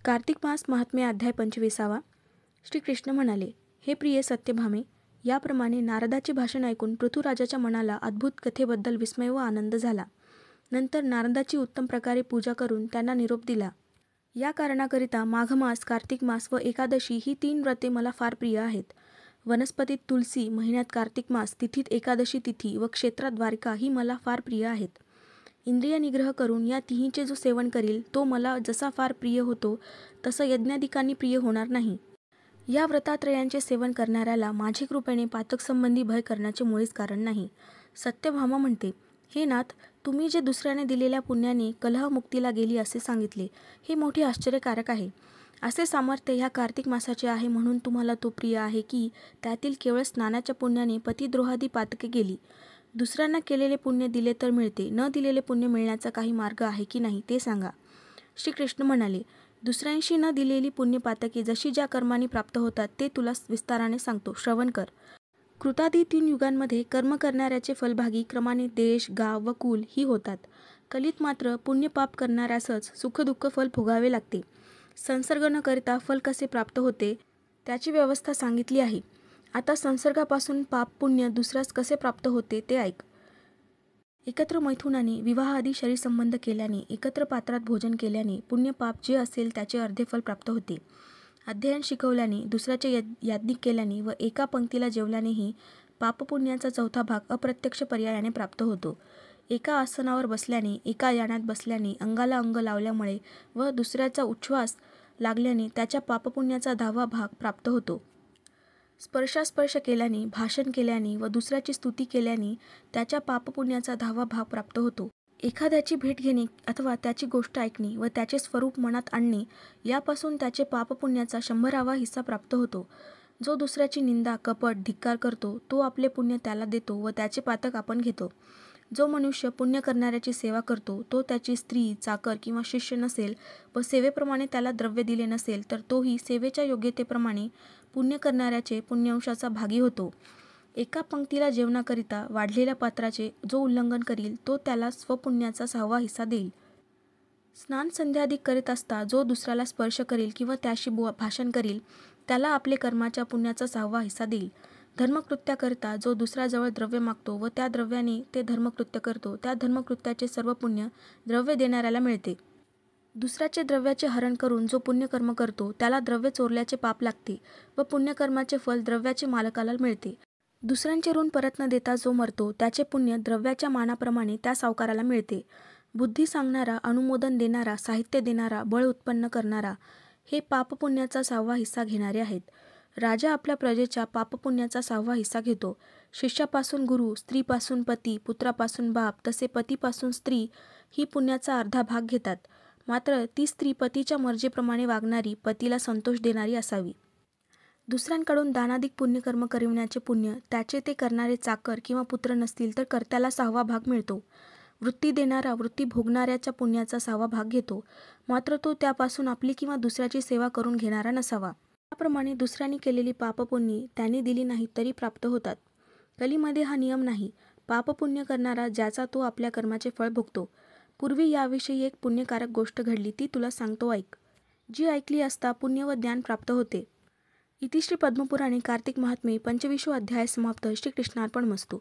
कार्तिक मास महात्म्य अध्याय 25. श्रीकृष्ण म्हणाले, हे प्रिय सत्यभामे, याप्रमाणे नारदाचे भाषण ऐकून पृथुराजाच्या मनाला अद्भुत कथेबद्दल विस्मय व आनंद झाला. नंतर नारदाची उत्तम प्रकारे पूजा करून त्यांना निरोप दिला. या कारणाकरिता माघ मास, कार्तिक मास व एकादशी ही 3 व्रते मला फार प्रिय आहेत. वनस्पतीत तुलसी, महिन्यात कार्तिक मास, तिथीत एकादशी तिथी व क्षेत्रात द्वारका ही मला फार प्रिय आहेत. इंद्रिय निग्रह करून या तिहींचे जो सेवन करील तो मला जसा फार प्रिय होतो तसं यज्ञादिकांनी प्रिय होणार नाही. या व्रतात्रयांचे सेवन करणाऱ्याला माझे कृपेने पातकसंबंधी भय करण्याचे मुळीच कारण नाही. सत्यभामा म्हणते, हे नाथ, तुम्ही जे दुसऱ्याने दिलेल्या पुण्याने कलहमुक्तीला गेली असे सांगितले, हे मोठे आश्चर्यकारक आहे. असे सामर्थ्य ह्या कार्तिक मासाचे आहे म्हणून तुम्हाला तो प्रिय आहे की त्यातील केवळ स्नानाच्या पुण्याने पतिद्रोहादी पातके गेली. दुसऱ्यांना केलेले पुण्य दिले तर मिळते, न दिलेले पुण्य मिळण्याचा काही मार्ग आहे की नाही ते सांगा. श्रीकृष्ण म्हणाले, दुसऱ्यांशी न दिलेली पुण्यपातके जशी ज्या कर्माने प्राप्त होतात ते तुला विस्ताराने सांगतो, श्रवण कर. कृतादी 3 युगांमध्ये कर्म करणाऱ्याचे फलभागी क्रमाने देश, गाव व कुल ही होतात. कलीत मात्र पुण्यपाप करणाऱ्यासच सुखदुःख फल भोगावे लागते. संसर्ग न करता फल कसे प्राप्त होते त्याची व्यवस्था सांगितली आहे. आता संसर्गापासून पाप पुण्य दुसऱ्यास कसे प्राप्त होते ते ऐक. एकत्र मैथुनाने विवाह आदी शरीर संबंध केल्याने, एकत्र पात्रात भोजन केल्याने पुण्यपाप जे असेल त्याचे अर्धे फल प्राप्त होते. अध्ययन शिकवल्याने, दुसऱ्याचे याज्ञिक केल्याने व एका पंक्तीला जेवल्यानेही पापपुण्याचा 4था भाग अप्रत्यक्ष पर्यायाने प्राप्त होतो. एका आसनावर बसल्याने, एका यानात बसल्याने, अंगाला अंग लावल्यामुळे व दुसऱ्याचा उच्छ्वास लागल्याने त्याच्या पापपुण्याचा 10वा भाग प्राप्त होतो. स्पर्शास्पर्श केल्याने, भाषण केल्याने व दुसऱ्याची स्तुती केल्याने त्याच्या पापपुण्याचा 10वा भाग प्राप्त होतो. एखाद्याची भेट घेणे अथवा त्याची गोष्ट ऐकणे व त्याचे स्वरूप मनात आणणे यापासून त्याचे पापपुण्याचा 100वा हिस्सा प्राप्त होतो. जो दुसऱ्याची निंदा, कपट, धिक्कार करतो तो आपले पुण्य त्याला देतो व त्याचे पातक आपण घेतो. जो मनुष्य पुण्य करणाऱ्याची सेवा करतो तो त्याची स्त्री, चाकर किंवा शिष्य नसेल व सेवेप्रमाणे त्याला द्रव्य दिले नसेल तर तोही सेवेच्या योग्यतेप्रमाणे पुण्य करणाऱ्याचे पुण्यांशाचा भागी होतो. एका पंक्तीला जेवणाकरिता वाढलेल्या पात्राचे जो उल्लंघन करील तो त्याला स्वपुण्याचा 6वा हिस्सा देईल. स्नान संध्यादिक करीत असता जो दुसऱ्याला स्पर्श करील किंवा त्याशी भाषण करील त्याला आपले कर्माच्या पुण्याचा 6वा हिस्सा देईल. धर्मकृत्याकरिता जो दुसऱ्याजवळ द्रव्य मागतो व त्या द्रव्याने ते धर्मकृत्य करतो त्या धर्मकृत्याचे सर्व पुण्य द्रव्य देणाऱ्याला मिळते. दुसऱ्याचे द्रव्याचे हरण करून जो पुण्यकर्म करतो त्याला द्रव्य चोरल्याचे पाप लागते व पुण्यकर्माचे फल द्रव्याचे मालकाला मिळते. दुसऱ्यांचे ऋण परत न देता जो मरतो त्याचे पुण्य द्रव्याच्या मानाप्रमाणे त्या सावकाराला मिळते. बुद्धी सांगणारा, अनुमोदन देणारा, साहित्य देणारा, बळ उत्पन्न करणारा हे पापपुण्याचा 6वा हिस्सा घेणारे आहेत. राजा आपल्या प्रजेच्या पापपुण्याचा 6वा हिस्सा घेतो. शिष्यापासून गुरु, स्त्रीपासून पती, पुत्रापासून बाप तसे पतीपासून स्त्री ही पुण्याचा अर्धा भाग घेतात. मात्र ती स्त्री पतीच्या मर्जीप्रमाणे वागणारी, पतीला संतोष देणारी असावी. दुसऱ्यांकडून दानादिक पुण्यकर्म करविण्याचे पुण्य त्याचे ते करणारे चाकर किंवा पुत्र नसतील तर कर्त्याला 6वा भाग मिळतो. वृत्ती देणारा वृत्ती भोगणाऱ्याच्या पुण्याचा 6वा भाग घेतो. मात्र तो त्यापासून आपली किंवा दुसऱ्याची सेवा करून घेणारा नसावा. त्याप्रमाणे दुसऱ्यांनी केलेली पापपुण्ये त्यांनी दिली नाहीत तरी प्राप्त होतात. कलीमध्ये हा नियम नाही. पापपुण्य करणारा ज्याचा तो आपल्या कर्माचे फळ भोगतो. पूर्वी याविषयी एक पुण्यकारक गोष्ट घडली ती तुला सांगतो, ऐक. जी ऐकली असता पुण्य व ज्ञान प्राप्त होते. इति श्री पद्मपुराणे कार्तिक महात्म्ये 25 अध्याय समाप्त. श्रीकृष्णार्पणमस्तु.